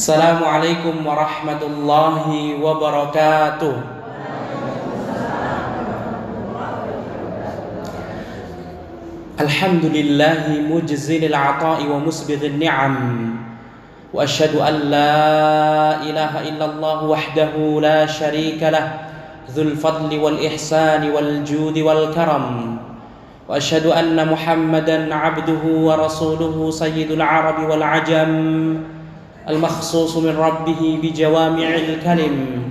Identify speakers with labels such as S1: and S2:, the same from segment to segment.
S1: Assalamualaikum warahmatullahi wabarakatuh. Alhamdulillahi mujzilil ata'i wa musbighil ni'am. Wa asyhadu an la ilaha illallah wahdahu la syarika lah, dzul fadli wal ihsani wal judi wal karam. Wa asyhadu anna Muhammadan 'abduhu wa rasuluhu sayyidul arabi wal ajam, al-makhsus min rabbih bi jawami'il kalim.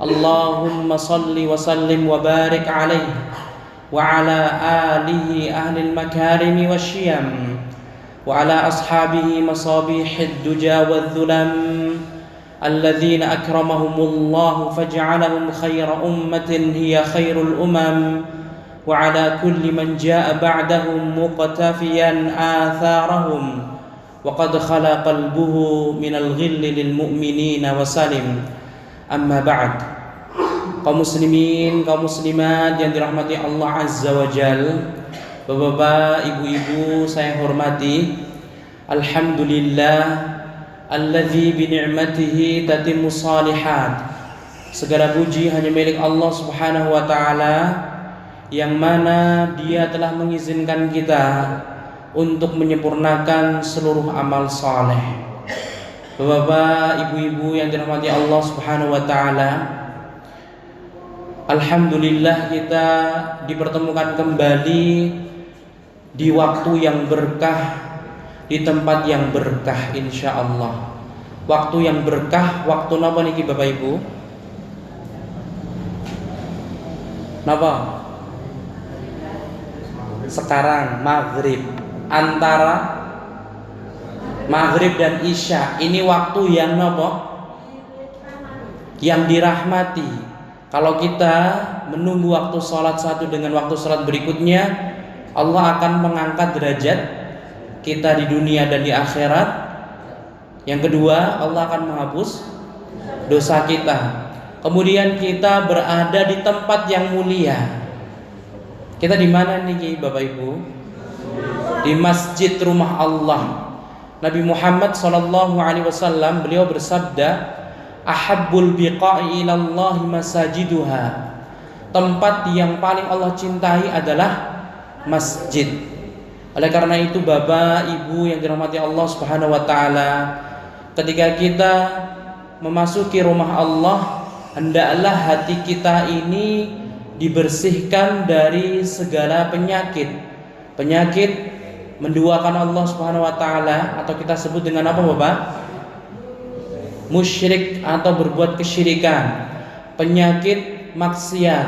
S1: Allahumma salli wa sallim wa barik alaihi wa ala alihi ahlil makarimi wasyiyam wa ala ashabihi masabihid duja wadh-dhulam alladhina akramahumullahu faj'alahum khayra ummatin hiya khairul umam wa ala kulli man jaa ba'dahum muqtafiyan atharahum wa qad khala qalbuhu minal ghilli lil mu'minina wa salim. Amma ba'd. Kaum muslimin, kaum muslimat yang dirahmati Allah Azza wa Jal, bapak-bapak, ibu-ibu saya hormati, alhamdulillah alladzi bi ni'matihi tatimmu shalihat. Segala puji hanya milik Allah Subhanahu wa taala, yang mana Dia telah mengizinkan kita untuk menyempurnakan seluruh amal saleh. Bapak, ibu-ibu yang dirahmati Allah Subhanahu wa taala, alhamdulillah kita dipertemukan kembali di waktu yang berkah, di tempat yang berkah insyaallah. Waktu yang berkah, waktu napa niki Bapak Ibu? Napa? Sekarang maghrib, antara maghrib dan isya, ini waktu yang napa? Yang dirahmati. Kalau kita menunggu waktu sholat satu dengan waktu sholat berikutnya, Allah akan mengangkat derajat kita di dunia dan di akhirat. Yang kedua, Allah akan menghapus dosa kita. Kemudian kita berada di tempat yang mulia. Kita di mana nih Bapak Ibu? Di masjid rumah Allah. Nabi Muhammad SAW beliau bersabda, ahabbul biqa'i ilallahi masajiduha. Tempat yang paling Allah cintai adalah masjid. Oleh karena itu Bapak Ibu yang dirahmati Allah Subhanahu wa taala, ketika kita memasuki rumah Allah, hendaklah hati kita ini dibersihkan dari segala penyakit. Penyakit menduakan Allah Subhanahu wa taala, atau kita sebut dengan apa Bapak? Musyrik atau berbuat kesyirikan, penyakit maksiat,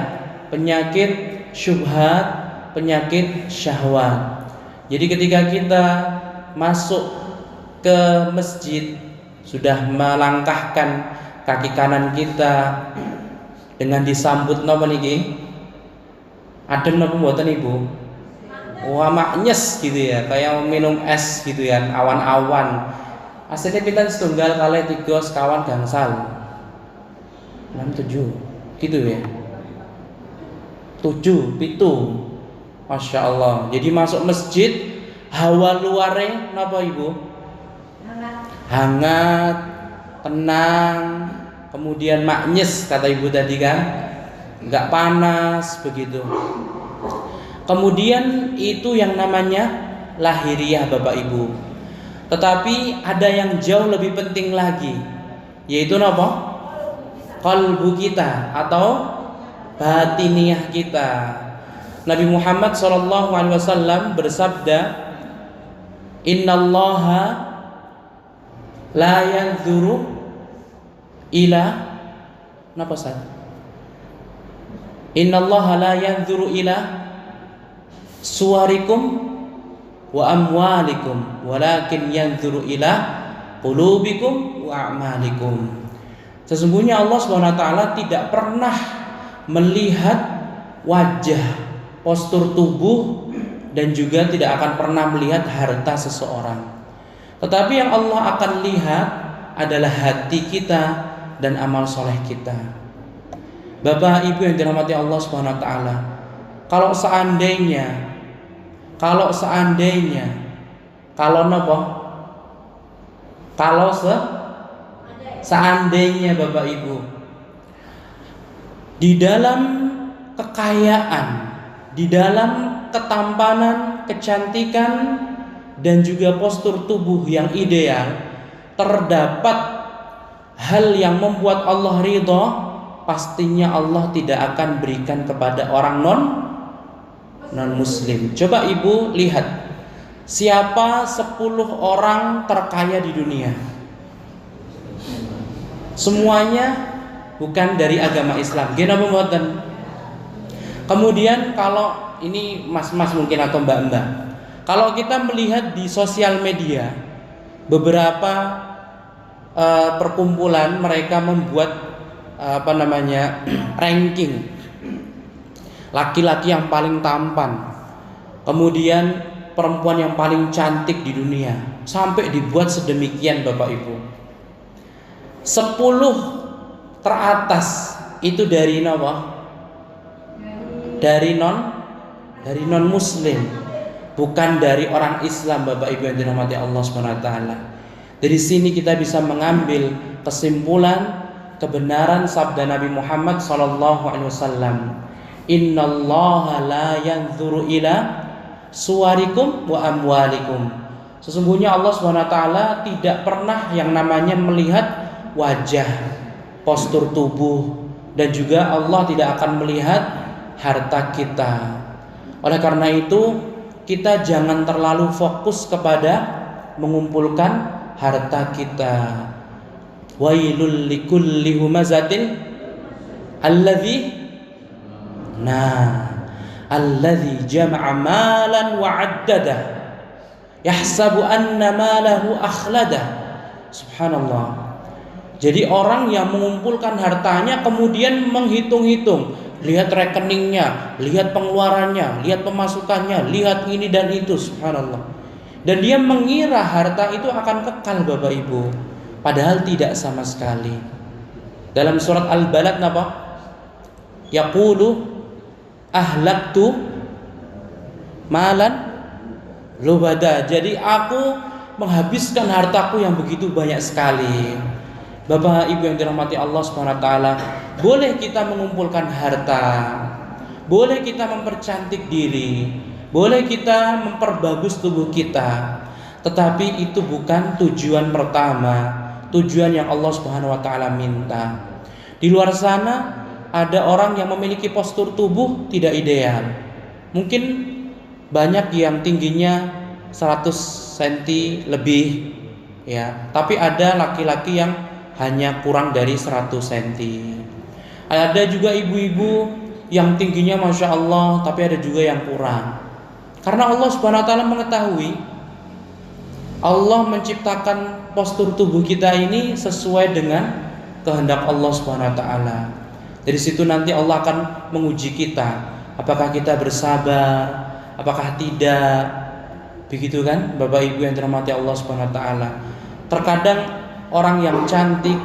S1: penyakit syubhat, penyakit syahwat. Jadi ketika kita masuk ke masjid, sudah melangkahkan kaki kanan kita dengan disambut napa niki? Adem napa mboten Ibu? Wah, maknyes gitu ya, kayak minum es gitu ya, awan-awan. Aslinya kita setunggal kali 3 sekawan gangsal 6 7 gitu ya, 7 7. Masya Allah. Jadi masuk masjid, hawa luarnya napa Ibu? Hangat, tenang, kemudian maknyes kata Ibu tadi kan, nggak panas begitu. Kemudian itu yang namanya lahiriah Bapak Ibu. Tetapi ada yang jauh lebih penting lagi, yaitu apa? Qalbu kita atau batiniah kita. Nabi Muhammad SAW bersabda, innallaha la yanzuru ila napa Ustaz? Innallaha la yanzuru ila suwarikum wa amwalikum walakin yanzuru ila qulubikum wa a'malikum. Sesungguhnya Allah SWT tidak pernah melihat wajah, postur tubuh, dan juga tidak akan pernah melihat harta seseorang. Tetapi yang Allah akan lihat adalah hati kita dan amal soleh kita. Bapak Ibu yang dirahmati Allah SWT, kalau seandainya Kalau Seandainya Bapak Ibu, di dalam kekayaan, di dalam ketampanan, kecantikan, dan juga postur tubuh yang ideal, terdapat hal yang membuat Allah ridha, pastinya Allah tidak akan berikan kepada orang non muslim. Coba Ibu lihat, siapa 10 orang terkaya di dunia? Semuanya bukan dari agama Islam. Gimana pembuatan? Kemudian kalau ini mas-mas mungkin atau mbak-mbak, kalau kita melihat di sosial media, beberapa perkumpulan mereka membuat ranking laki-laki yang paling tampan, kemudian perempuan yang paling cantik di dunia, sampai dibuat sedemikian Bapak Ibu. 10 teratas itu dari apa? Dari non muslim, bukan dari orang Islam Bapak Ibu yang dirahmati Allah Subhanahu wa taala. Dari sini kita bisa mengambil kesimpulan kebenaran sabda Nabi Muhammad sallallahu alaihi wasallam, innallaha la yanzuru ila suwarikum wa amwalikum. Sesungguhnya Allah Subhanahu wa taala tidak pernah yang namanya melihat wajah, postur tubuh, dan juga Allah tidak akan melihat harta kita. Oleh karena itu, kita jangan terlalu fokus kepada mengumpulkan harta kita. Wailul likulli humazatin alladzi jama'a malan wa 'addadah yahsabu anna malahu akhladah. Subhanallah. Jadi orang yang mengumpulkan hartanya kemudian menghitung-hitung, lihat rekeningnya, lihat pengeluarannya, lihat pemasukannya, lihat ini dan itu, subhanallah. Dan dia mengira harta itu akan kekal Bapak Ibu, padahal tidak sama sekali. Dalam surat Al-Balad apa? Yaqulu ahlaktu malan lubada. Jadi aku menghabiskan hartaku yang begitu banyak sekali. Bapak Ibu yang dirahmati Allah Subhanahu wa taala, boleh kita mengumpulkan harta, boleh kita mempercantik diri, boleh kita memperbagus tubuh kita, tetapi itu bukan tujuan pertama, tujuan yang Allah Subhanahu wa taala minta. Di luar sana ada orang yang memiliki postur tubuh tidak ideal. Mungkin banyak yang tingginya 100 cm lebih ya, tapi ada laki-laki yang hanya kurang dari 100 cm. Ada juga ibu-ibu yang tingginya Masya Allah, tapi ada juga yang kurang. Karena Allah Subhanahu wa taala mengetahui, Allah menciptakan postur tubuh kita ini sesuai dengan kehendak Allah Subhanahu wa taala. Dari situ nanti Allah akan menguji kita, apakah kita bersabar, apakah tidak. Begitu kan Bapak Ibu yang dirahmati Allah Subhanahu wa taala. Terkadang orang yang cantik,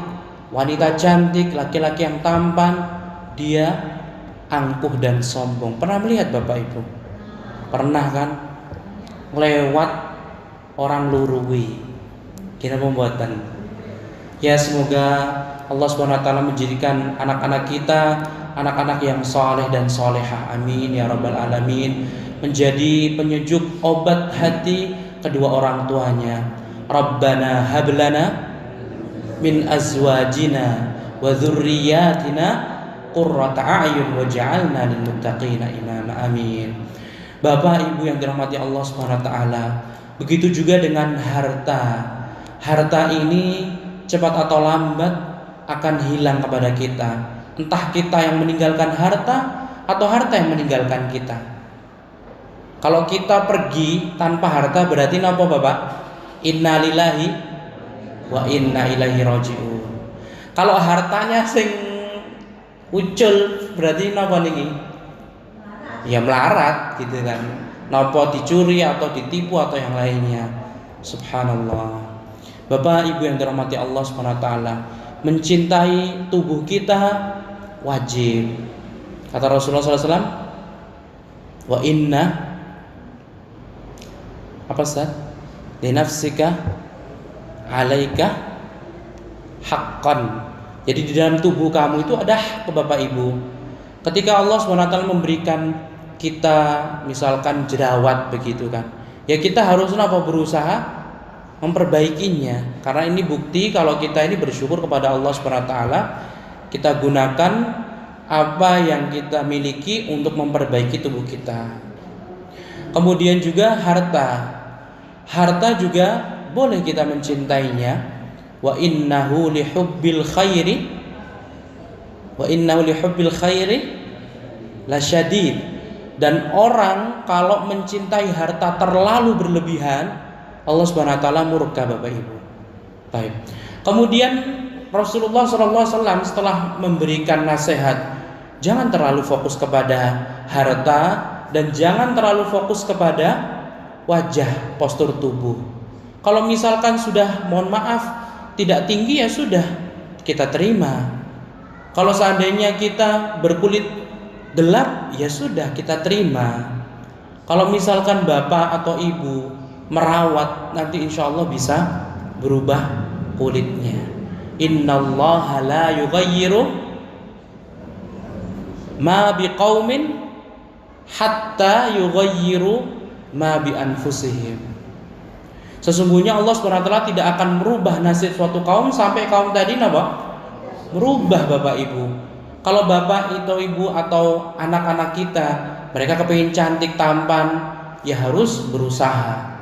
S1: wanita cantik, laki-laki yang tampan, dia angkuh dan sombong. Pernah melihat Bapak Ibu? Pernah kan? Lewat orang lurui. Kira pembuatan. Ya, semoga Allah Subhanahu wa taala menjadikan anak-anak kita anak-anak yang saleh dan salehah. Amin ya rabbal alamin. Menjadi penyejuk obat hati kedua orang tuanya. Rabbana hablana min azwajina wa dzurriyyatina qurrata a'yun waj'alna lil muttaqina imama. Amin. Bapak Ibu yang dirahmati Allah Subhanahu wa taala, begitu juga dengan harta. Harta ini cepat atau lambat akan hilang kepada kita. Entah kita yang meninggalkan harta atau harta yang meninggalkan kita. Kalau kita pergi tanpa harta berarti napa Bapak? Innalillahi wa inna ilaihi raji'un. Kalau hartanya sing ucul berarti napa niki? Ya melarat gitu kan. Napa dicuri atau ditipu atau yang lainnya. Subhanallah. Bapak Ibu yang dirahmati Allah Subhanahu wa taala, mencintai tubuh kita wajib. Kata Rasulullah SAW, wa inna apa Ustaz? Li nafsika alaika haqqan. Jadi di dalam tubuh kamu itu ada hak ke Bapak Ibu. Ketika Allah SWT memberikan kita misalkan jerawat begitu kan, ya kita harus berusaha memperbaikinya. Karena ini bukti kalau kita ini bersyukur kepada Allah SWT. Kita gunakan apa yang kita miliki untuk memperbaiki tubuh kita. Kemudian juga harta juga boleh kita mencintainya. Wa innahu lihubbil khairi lasyadid. Dan orang kalau mencintai harta terlalu berlebihan, Allah Subhanahu wa taala murka Bapak Ibu. Baik. Kemudian Rasulullah SAW setelah memberikan nasihat, jangan terlalu fokus kepada harta dan jangan terlalu fokus kepada wajah, postur tubuh. Kalau misalkan sudah, mohon maaf, tidak tinggi, ya sudah kita terima. Kalau seandainya kita berkulit gelap, ya sudah kita terima. Kalau misalkan bapak atau ibu merawat, nanti insya Allah bisa berubah kulitnya. Innallaha la yughayyiru ma biqaumin hatta yughayyiru ma bi anfusihim. Sesungguhnya Allah SWT tidak akan merubah nasib suatu kaum sampai kaum tadi merubah Bapak Ibu. Kalau bapak atau ibu atau anak-anak kita, mereka kepingin cantik tampan, ya harus berusaha.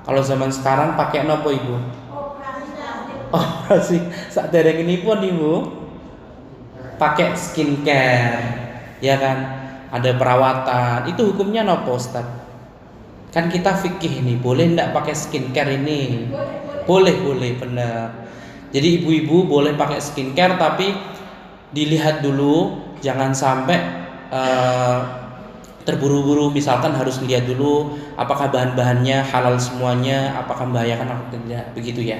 S1: Kalau zaman sekarang pakai apa Ibu? Operasi. Saat dereng ini pun Ibu pakai skincare, ya kan? Ada perawatan. Itu hukumnya apa Ustaz? Kan kita fikih nih, boleh enggak pakai skincare ini? Boleh, benar. Jadi ibu-ibu boleh pakai skincare, tapi dilihat dulu, jangan sampai terburu-buru. Misalkan harus lihat dulu apakah bahan-bahannya halal semuanya, apakah membahayakan atau tidak, begitu ya.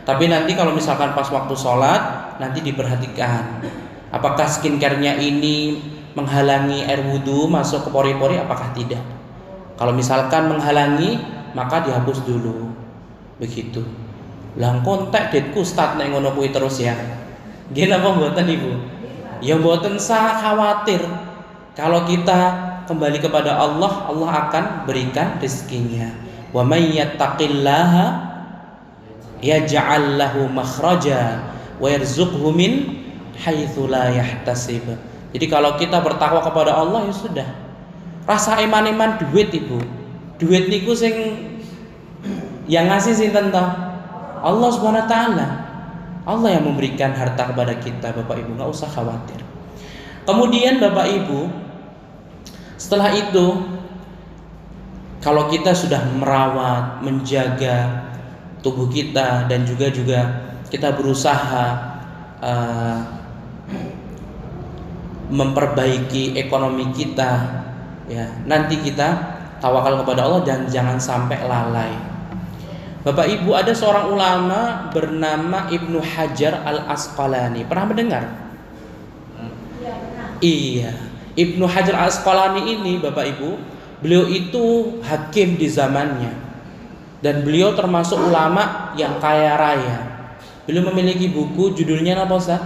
S1: Tapi nanti kalau misalkan pas waktu sholat, nanti diperhatikan apakah skincare-nya ini menghalangi air wudhu masuk ke pori-pori, apakah tidak. Kalau misalkan menghalangi, maka dihapus dulu. Begitu. Lang kontak detku start nek ngono kuwi terus ya. Nggih napa mboten Ibu? Ya mboten usah khawatir. Kalau kita kembali kepada Allah, Allah akan berikan rezekinya. Wa may yattaqillaha yaj'al lahu makhraja wa yarzuqhu min haitsu la yahtasib. Jadi kalau kita bertakwa kepada Allah, ya sudah. Rasa iman duit Ibu. Duit niku sing yang ngasih sinten to? Allah Subhanahu wa taala. Allah yang memberikan harta kepada kita Bapak Ibu, enggak usah khawatir. Kemudian Bapak Ibu, setelah itu kalau kita sudah merawat, menjaga tubuh kita dan juga kita berusaha memperbaiki ekonomi kita, ya, nanti kita tawakal kepada Allah dan jangan sampai lalai. Bapak Ibu, ada seorang ulama bernama Ibnu Hajar Al-Asqalani. Pernah mendengar? Iya, Ibnu Hajar Al-Asqalani ini Bapak Ibu, beliau itu hakim di zamannya. Dan beliau termasuk ulama yang kaya raya. Beliau memiliki buku, judulnya apa Ustaz?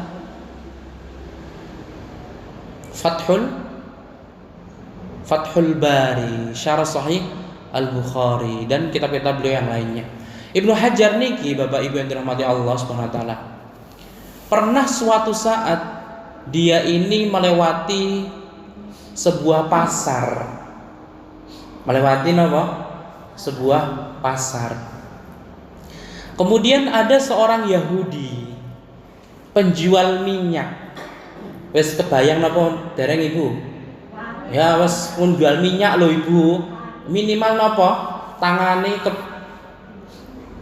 S1: Fathul Bari, Syarah Sahih Al-Bukhari, dan kitab-kitab beliau yang lainnya. Ibnu Hajar niki Bapak Ibu yang dirahmati Allah Subhanahu wa taala, pernah suatu saat dia ini melewati sebuah pasar. Melewati apa? Sebuah pasar. Kemudian ada seorang Yahudi penjual minyak. Wes kebayang napa dereng Ibu? Ya wes pun jual minyak loh Ibu. Minimal napa? Tangane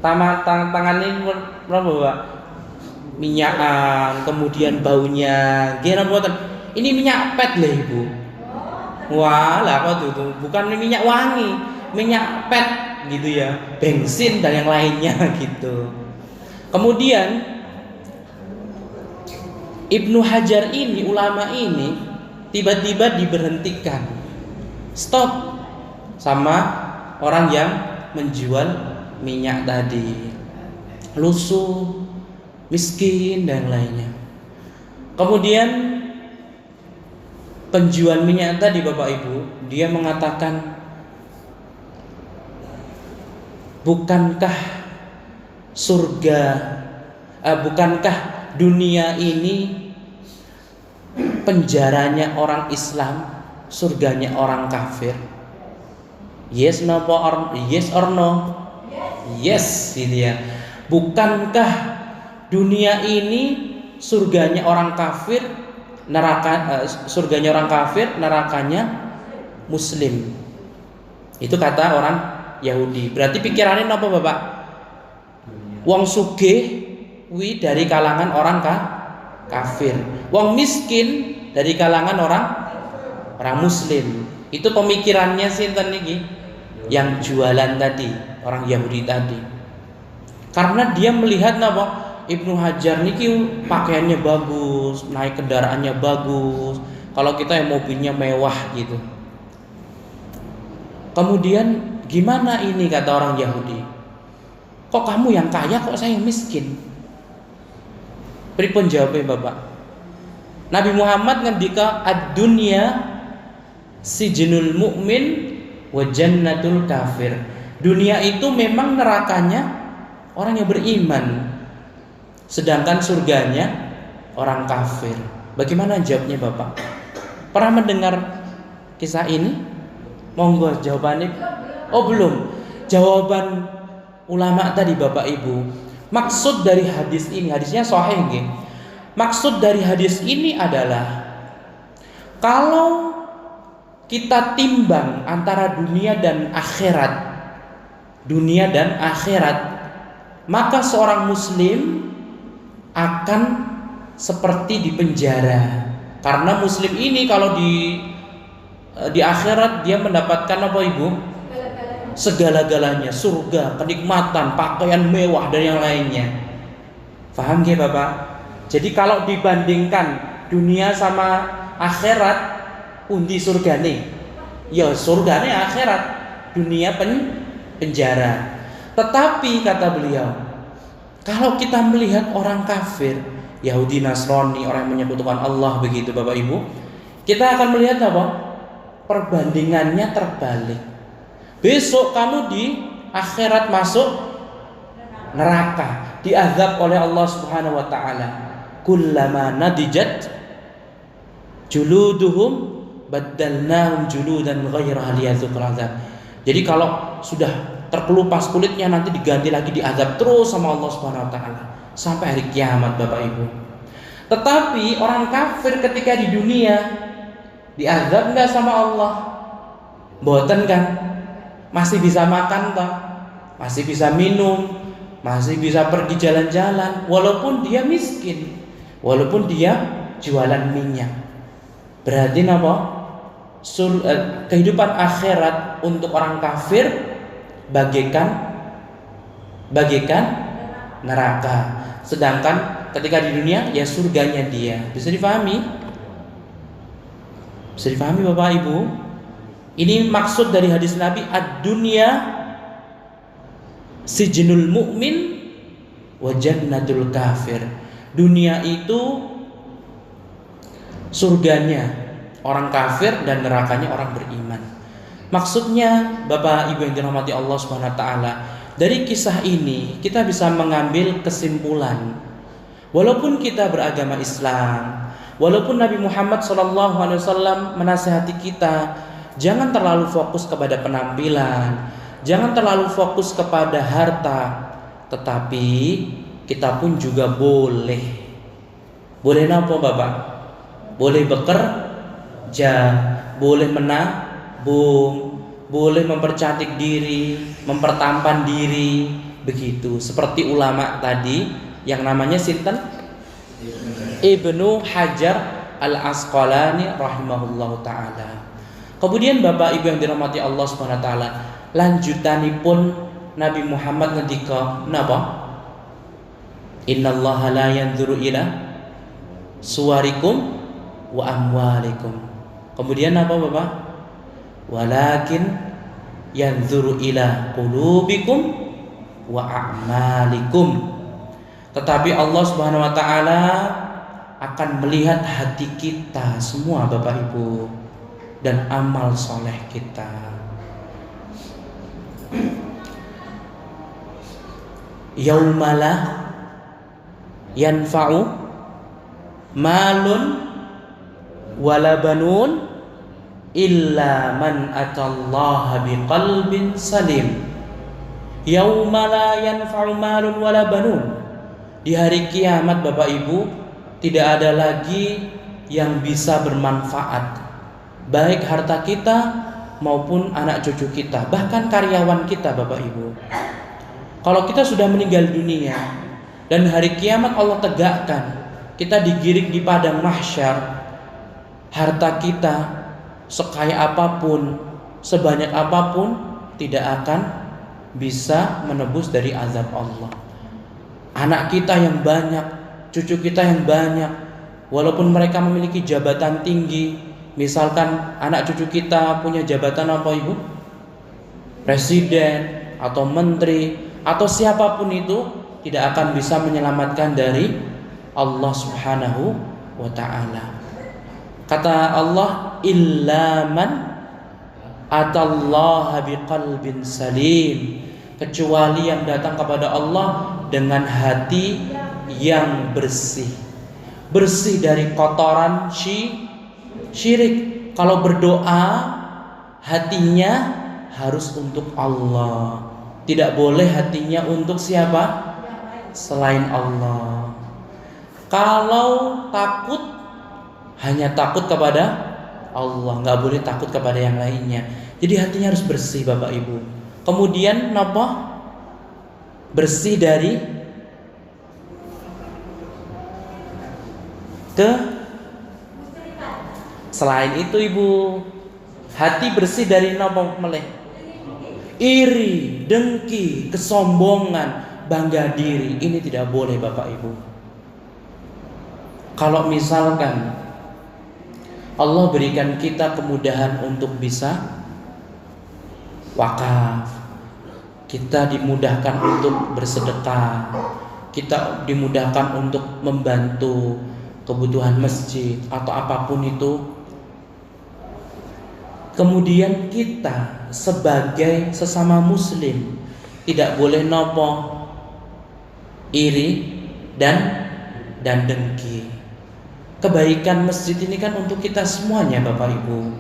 S1: tangannya berapa Pak? Minyakan, kemudian baunya. Gimana buatan? Ini minyak pet lah Ibu. Wah, lah apa tuh? Bukan minyak wangi, minyak pet gitu ya, bensin dan yang lainnya gitu. Kemudian Ibnu Hajar ini, ulama ini, tiba-tiba diberhentikan, stop sama orang yang menjual minyak tadi. Lusuh, miskin dan lainnya. Kemudian penjual minyak tadi Bapak Ibu, dia mengatakan, bukankah bukankah dunia ini penjaranya orang Islam, surganya orang kafir? Yes or no? Yes, gitu ya. Bukankah dunia ini surganya orang kafir, surganya orang kafir, nerakanya Muslim? Itu kata orang Yahudi. Berarti pikirannya apa Bapak? Wong sugih wi dari kalangan orang kafir, wong miskin dari kalangan orang Muslim. Itu pemikirannya sinten niki? Yang jualan tadi, orang Yahudi tadi. Karena dia melihat napa? Ibnu Hajar niki pakaiannya bagus, naik kendaraannya bagus. Kalau kita yang mobilnya mewah gitu. Kemudian gimana ini, kata orang Yahudi? Kok kamu yang kaya, kok saya yang miskin? Pripun jawabnya Bapak? Nabi Muhammad ngendika, ad-dunya sijnul mu'min wa jannatul kafir. Dunia itu memang nerakanya orang yang beriman, sedangkan surganya orang kafir. Bagaimana jawabnya Bapak? Pernah mendengar kisah ini? Monggo jawabannya. Oh belum. Jawaban ulama tadi Bapak Ibu. Maksud dari hadis ini, hadisnya sahih nggih. Maksud dari hadis ini adalah kalau kita timbang antara dunia dan akhirat, maka seorang muslim akan seperti di penjara. Karena muslim ini kalau di akhirat dia mendapatkan apa Ibu? Segala-galanya, surga, kenikmatan, pakaian mewah dan yang lainnya. Paham nggih Bapak? Jadi kalau dibandingkan dunia sama akhirat, undi surgane? Ya surgane akhirat, dunia penjara. Tetapi kata beliau, kalau kita melihat orang kafir, Yahudi, Nasrani, orang yang menyekutukan Allah begitu Bapak Ibu, kita akan melihat apa? Perbandingannya terbalik. Besok kamu di akhirat masuk neraka, diazab oleh Allah Subhanahu wa taala. Kullama nadijat juluduhum baddalnahum juludan ghairaha liyadzuqul azab. Jadi kalau sudah terkelupas kulitnya nanti diganti lagi diazab terus sama Allah Subhanahu wa taala sampai hari kiamat Bapak Ibu. Tetapi orang kafir ketika di dunia diazab enggak sama Allah? Mboten kan? Masih bisa makan toh, masih bisa minum, masih bisa pergi jalan-jalan walaupun dia miskin, walaupun dia jualan minyak. Berarti apa? Kehidupan akhirat untuk orang kafir bagaikan neraka. Sedangkan ketika di dunia ya surganya dia. Bisa difahami? Bisa difahami Bapak Ibu? Ini maksud dari hadis Nabi, ad-dunya sijnul mu'min wa jannatul kafir. Dunia itu surganya orang kafir dan nerakanya orang beriman. Maksudnya Bapak Ibu yang dirahmati Allah Subhanahu wa taala, dari kisah ini kita bisa mengambil kesimpulan. Walaupun kita beragama Islam, walaupun Nabi Muhammad SAW menasihati kita, jangan terlalu fokus kepada penampilan, jangan terlalu fokus kepada harta, tetapi kita pun juga boleh apa Bapak? Boleh bekerja, boleh menabung, boleh mempercantik diri, mempertampan diri, begitu. Seperti ulama tadi yang namanya sinten? Ibnu Hajar Al-Asqalani rahimahullahu taala. Kemudian Bapak Ibu yang dirahmati Allah Subhanahu wa taala, lanjutanipun Nabi Muhammad ngendika napa? Innallaha la yanzuru ila suwarikum wa amwalikum. Kemudian apa Bapak? Walakin yanzuru ila qulubikum wa a'malikum. Tetapi Allah Subhanahu wa taala akan melihat hati kita semua Bapak Ibu dan amal soleh kita. Yaumala yanfa'u malun wala banun illa man atallaha biqalbin salim. Yauma la yanfa'u malun wala banun. Di hari kiamat Bapak Ibu tidak ada lagi yang bisa bermanfaat, baik harta kita maupun anak cucu kita, bahkan karyawan kita Bapak Ibu. Kalau kita sudah meninggal dunia dan hari kiamat Allah tegakkan, kita digiring di padang mahsyar, harta kita sekaya apapun, sebanyak apapun tidak akan bisa menebus dari azab Allah. Anak kita yang banyak, cucu kita yang banyak, walaupun mereka memiliki jabatan tinggi, misalkan anak cucu kita punya jabatan apa Ibu? Presiden atau menteri atau siapapun itu, tidak akan bisa menyelamatkan dari Allah Subhanahu wa ta'ala. Kata Allah, illa man atallaha biqalbin salim, kecuali yang datang kepada Allah dengan hati yang bersih, bersih dari kotoran syirik. Kalau berdoa hatinya harus untuk Allah, tidak boleh hatinya untuk siapa selain Allah. Kalau takut hanya takut kepada Allah, nggak boleh takut kepada yang lainnya. Jadi hatinya harus bersih Bapak Ibu. Kemudian apa? Bersih dari selain itu Ibu, hati bersih dari apa meleh? Iri, dengki, kesombongan, bangga diri. Ini tidak boleh Bapak Ibu. Kalau misalkan Allah berikan kita kemudahan untuk bisa wakaf, kita dimudahkan untuk bersedekah, kita dimudahkan untuk membantu kebutuhan masjid atau apapun itu. Kemudian kita sebagai sesama muslim tidak boleh nopo iri dan dengki. Kebaikan masjid ini kan untuk kita semuanya Bapak Ibu.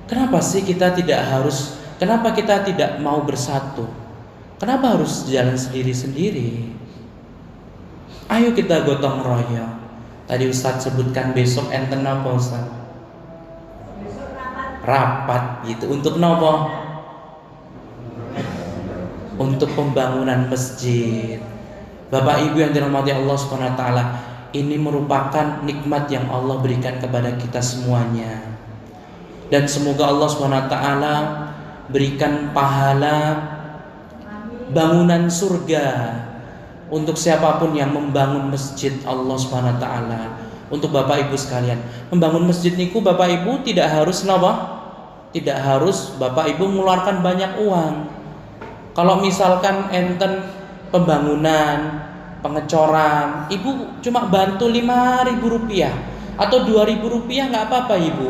S1: Kenapa sih kita kenapa kita tidak mau bersatu? Kenapa harus jalan sendiri-sendiri? Ayo kita gotong royong. Tadi Ustadz sebutkan besok enten apa Ustadz? Rapat gitu. Untuk nopo? Untuk pembangunan masjid. Bapak Ibu yang dirahmati Allah Subhanahu wa taala, ini merupakan nikmat yang Allah berikan kepada kita semuanya. Dan semoga Allah SWT berikan pahala bangunan surga untuk siapapun yang membangun masjid Allah SWT. Untuk Bapak Ibu sekalian, membangun masjid niku Bapak Ibu tidak harus napa? Tidak harus Bapak Ibu mengeluarkan banyak uang. Kalau misalkan enten pembangunan, pengecoran, Ibu cuma bantu 5.000 rupiah atau 2.000 rupiah, nggak apa-apa Ibu.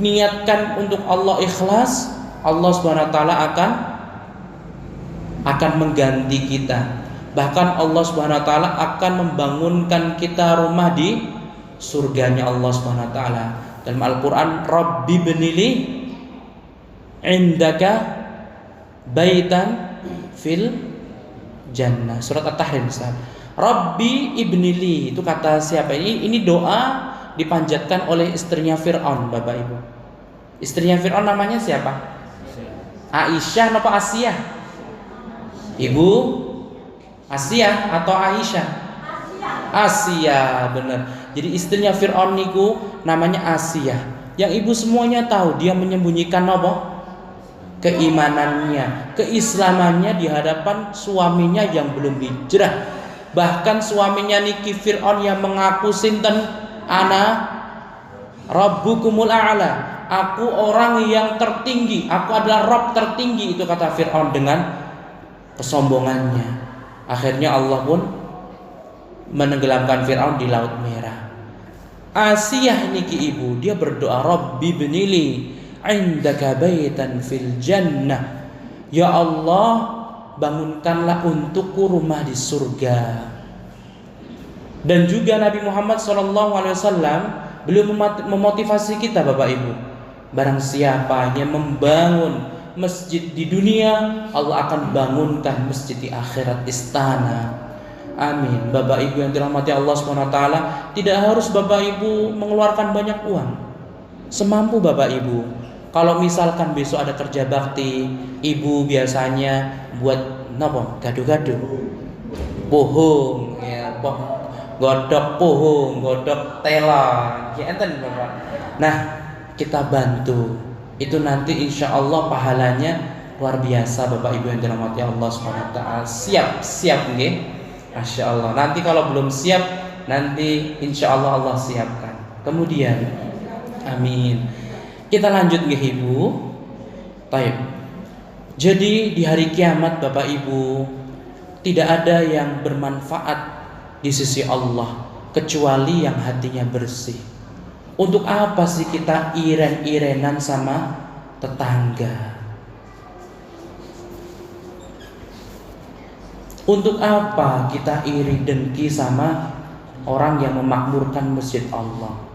S1: Niatkan untuk Allah ikhlas, Allah Subhanahu wa taala akan mengganti kita. Bahkan Allah Subhanahu wa taala akan membangunkan kita rumah di surganya Allah Subhanahu wa taala. Dalam Al-Qur'an, Rabbi benili indaka baitan fil jannah, surat At-Tahrim. Rabbi ibnili, itu kata siapa? Ini doa dipanjatkan oleh istrinya Fir'aun Bapak Ibu. Istrinya Fir'aun namanya siapa? Aisyah atau Asiyah? Ibu Asiyah atau Aisyah? Asiyah, benar. Jadi istrinya Fir'aun niku namanya Asiyah. Yang ibu semuanya tahu, dia menyembunyikan apa? Keimanannya, keislamannya di hadapan suaminya yang belum hijrah. Bahkan suaminya niki Fir'aun yang mengaku sinten, ana rabbukumul a'la, aku orang yang tertinggi, aku adalah Rabb tertinggi, itu kata Fir'aun dengan kesombongannya. Akhirnya Allah pun menenggelamkan Fir'aun di Laut Merah. Asiyah niki ibu, dia berdoa, Rabbi binili indaka baitan fil jannah. Ya Allah, bangunkanlah untukku rumah di surga. Dan juga Nabi Muhammad SAW, beliau memotivasi kita Bapak Ibu. Barang siapa yang membangun masjid di dunia, Allah akan bangunkan masjid di akhirat, istana. Amin. Bapak Ibu yang dirahmati Allah SWT, tidak harus Bapak Ibu mengeluarkan banyak uang, semampu Bapak Ibu. Kalau misalkan besok ada kerja bakti, ibu biasanya buat napa? Gado-gado, pohong, ya, godok pohong, godok tela, ya enten Bapak. Nah, kita bantu. Itu nanti insya Allah pahalanya luar biasa Bapak Ibu yang dirahmati Allah SWT. Siap nggih? Masya Allah. Nanti kalau belum siap, nanti insya Allah Allah siapkan. Kemudian, amin. Kita lanjut nggih Ibu. Baik. Jadi di hari kiamat Bapak Ibu, tidak ada yang bermanfaat di sisi Allah kecuali yang hatinya bersih. Untuk apa sih kita iren-irenan sama tetangga? Untuk apa kita iri dengki sama orang yang memakmurkan masjid Allah?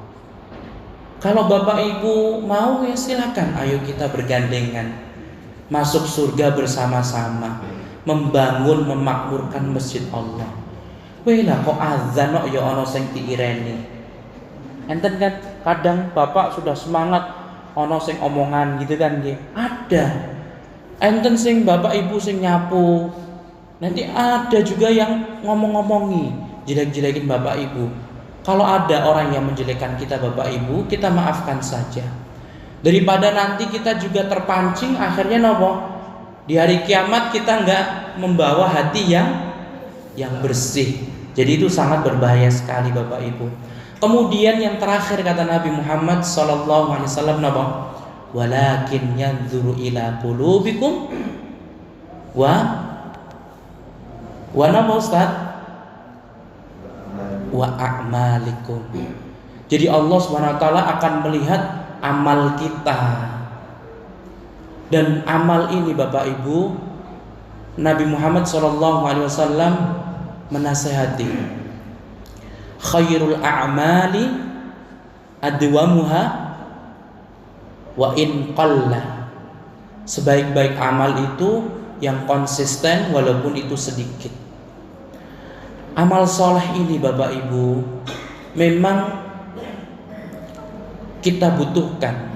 S1: Kalau Bapak Ibu mau, ya silakan, ayo kita bergandengan masuk surga bersama-sama, membangun, memakmurkan masjid Allah. Weh lah kok azan kok ya ono sing diireni. Enten kan kadang Bapak sudah semangat, ono sing omongan gitu kan nggih. Ada. Enten sing Bapak Ibu sing nyapu, nanti ada juga yang ngomong-ngomongi, jelek-jelekin Bapak Ibu. Kalau ada orang yang menjelekkan kita Bapak Ibu, kita maafkan saja. Daripada nanti kita juga terpancing, akhirnya nopo? Di hari kiamat kita nggak membawa hati yang bersih. Jadi itu sangat berbahaya sekali Bapak Ibu. Kemudian yang terakhir kata Nabi Muhammad SAW, nopo? Walakin yanzuru ila qulubikum wa nama Ustaz wa a'malikum. Jadi Allah SWT akan melihat amal kita. Dan amal ini Bapak Ibu, Nabi Muhammad SAW menasihati, khairul a'mali adwamuha wa in qalla. Sebaik-baik amal itu yang konsisten walaupun itu sedikit. Amal soleh ini Bapak Ibu memang kita butuhkan.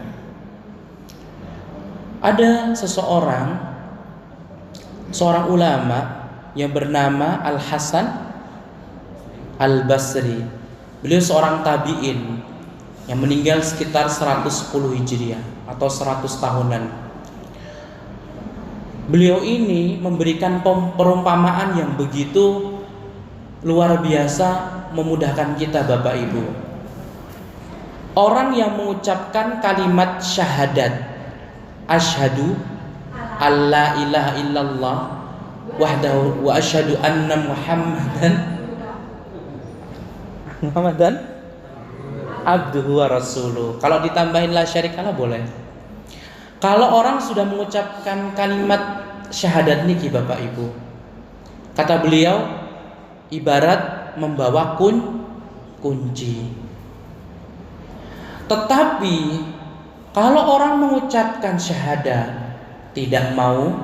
S1: Ada seorang ulama yang bernama Al-Hasan Al-Basri. Beliau seorang tabi'in yang meninggal sekitar 110 Hijriah atau 100 tahunan. Beliau ini memberikan perumpamaan yang begitu luar biasa, memudahkan kita Bapak Ibu. Orang yang mengucapkan kalimat syahadat, asyhadu alla ilaha illallah wahdahu wa asyhadu anna Muhammadan abduhu wa rasuluh. Kalau ditambahin la syarikalah boleh. Kalau orang sudah mengucapkan kalimat syahadat niki Bapak Ibu, kata beliau, ibarat membawa kunci. Tetapi kalau orang mengucapkan syahadat, tidak mau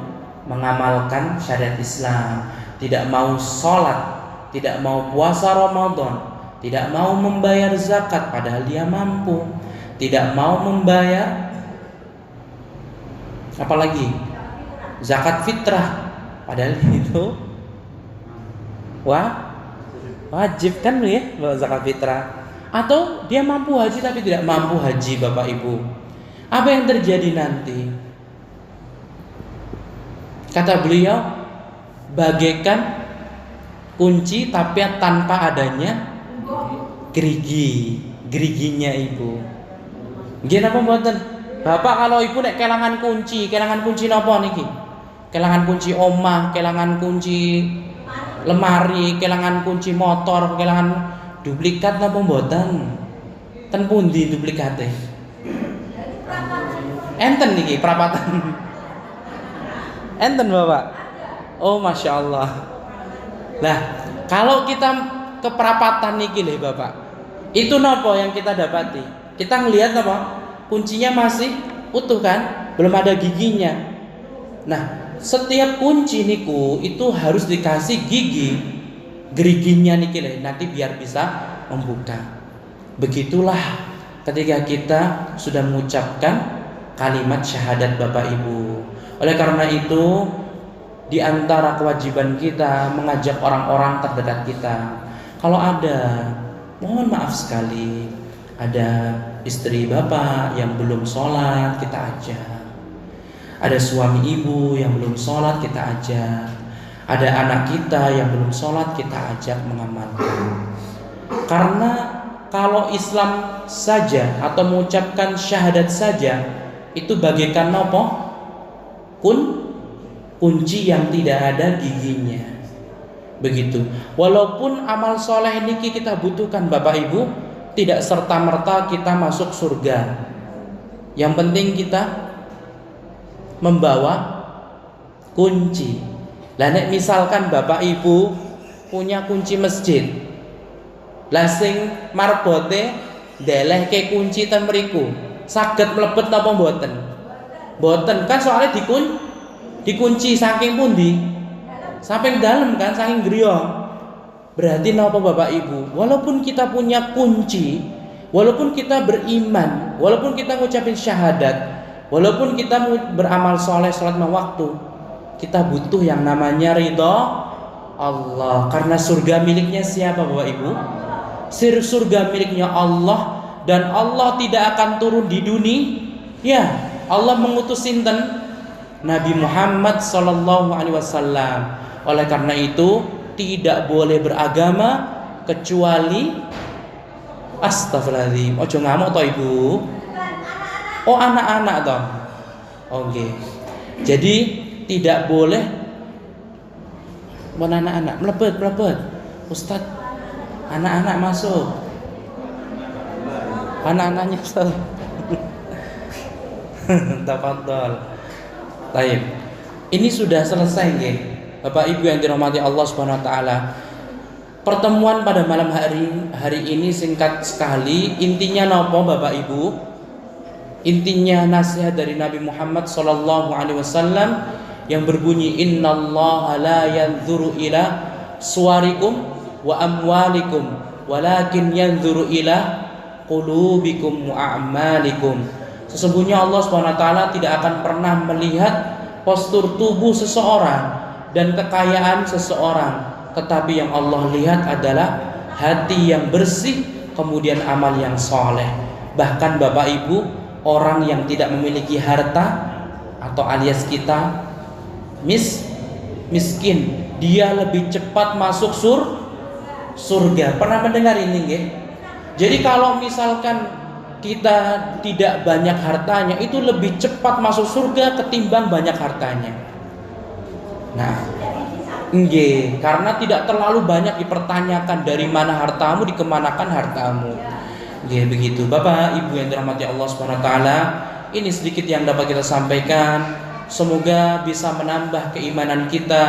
S1: mengamalkan syariat Islam, tidak mau sholat, tidak mau puasa Ramadan, tidak mau membayar zakat padahal dia mampu, tidak mau membayar apalagi zakat fitrah padahal itu wajib kan ya zakat fitrah. Atau dia mampu haji tapi tidak mampu haji Bapak Ibu. Apa yang terjadi nanti? Kata beliau, bagaikan kunci tapi tanpa adanya geriginya Ibu. Nggih napa mboten? Bapak kalau Ibu nek kelangan kunci napa niki? Kelangan kunci omah, kelangan kunci lemari, kelangan kunci motor, kelangan duplikat napa mboten? Ten pundi duplikate? Enten niki perapatan. Enten Bapak. Oh Masya Allah. Nah, kalau kita ke perapatan niki lho Bapak, itu nopo yang kita dapati? Kita ngelihat apa? Kuncinya masih utuh kan? Belum ada giginya. Nah, setiap kunci niku itu harus dikasih gigi, geriginya niki lho, nanti biar bisa membuka. Begitulah ketika kita sudah mengucapkan kalimat syahadat Bapak Ibu. Oleh karena itu, di antara kewajiban kita mengajak orang-orang terdekat kita. Kalau ada, mohon maaf sekali, ada istri bapak yang belum sholat, kita ajak. Ada suami ibu yang belum sholat, kita ajak. Ada anak kita yang belum sholat, kita ajak mengamalkan. Karena kalau Islam saja atau mengucapkan syahadat saja, itu bagaikan nopo? Kunci yang tidak ada giginya. Begitu. Walaupun amal soleh niki kita butuhkan Bapak Ibu, tidak serta-merta kita masuk surga. Yang penting kita membawa kunci. Lah nek misalkan Bapak Ibu punya kunci masjid, lah sing marbote ndelehke kunci ten mriku, saged mlebet napa mboten? Mboten kan soalnya dikunci saking pundi? Saking dalam kan, saking griya. Berarti napa Bapak Ibu? Walaupun kita punya kunci, walaupun kita beriman, walaupun kita ngucapin syahadat, walaupun kita beramal soleh, salat lima waktu, kita butuh yang namanya ridha Allah. Karena surga miliknya siapa Bapak Ibu? Surga miliknya Allah, dan Allah tidak akan turun di dunia. Ya, Allah mengutus sinten? Nabi Muhammad sallallahu alaihi wasallam. Oleh karena itu, tidak boleh beragama kecuali astagfirullahaladzim. Ojo ngamuk toh Ibu. Oh anak-anak toh. Oke. Jadi tidak boleh anak-anak melebet. Ustadz, anak-anak masuk. Anak-anaknya masuk. Tafadhol. Baik. Ini sudah selesai nggih. Bapak Ibu yang dirahmati Allah Subhanahu wa taala. Pertemuan pada malam hari ini singkat sekali. Intinya napa Bapak Ibu? Intinya nasihat dari Nabi Muhammad sallallahu alaihi wasallam yang berbunyi innallaha la yanzuru ila suwarikum wa amwalikum walakin yanzuru ila qulubikum wa a'malikum. Sesungguhnya Allah Subhanahu wa taala tidak akan pernah melihat postur tubuh seseorang dan kekayaan seseorang, tetapi yang Allah lihat adalah hati yang bersih, kemudian amal yang soleh. Bahkan Bapak Ibu, orang yang tidak memiliki harta atau alias kita miskin, dia lebih cepat masuk surga. Pernah mendengar ini nggih? Jadi kalau misalkan kita tidak banyak hartanya, itu lebih cepat masuk surga ketimbang banyak hartanya. Nah, nggih, karena tidak terlalu banyak dipertanyakan dari mana hartamu, dikemanakan hartamu. Nggih, begitu. Bapak Ibu yang dirahmati Allah Subhanahu wa taala, ini sedikit yang dapat kita sampaikan. Semoga bisa menambah keimanan kita,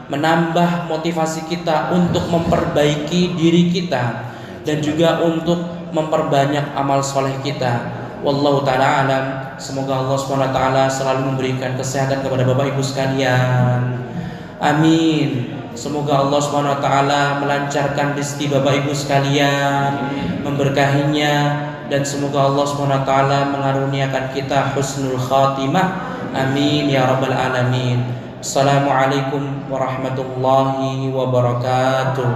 S1: menambah motivasi kita untuk memperbaiki diri kita, dan juga untuk memperbanyak amal soleh kita. Wallahu ta'ala alam. Semoga Allah Subhanahu wa taala selalu memberikan kesehatan kepada Bapak Ibu sekalian. Amin. Semoga Allah Subhanahu wa taala melancarkan rezeki Bapak Ibu sekalian, memberkahinya, dan semoga Allah Subhanahu wa taala mengaruniakan kita husnul khatimah. Amin ya rabbal alamin. Assalamualaikum warahmatullahi wabarakatuh.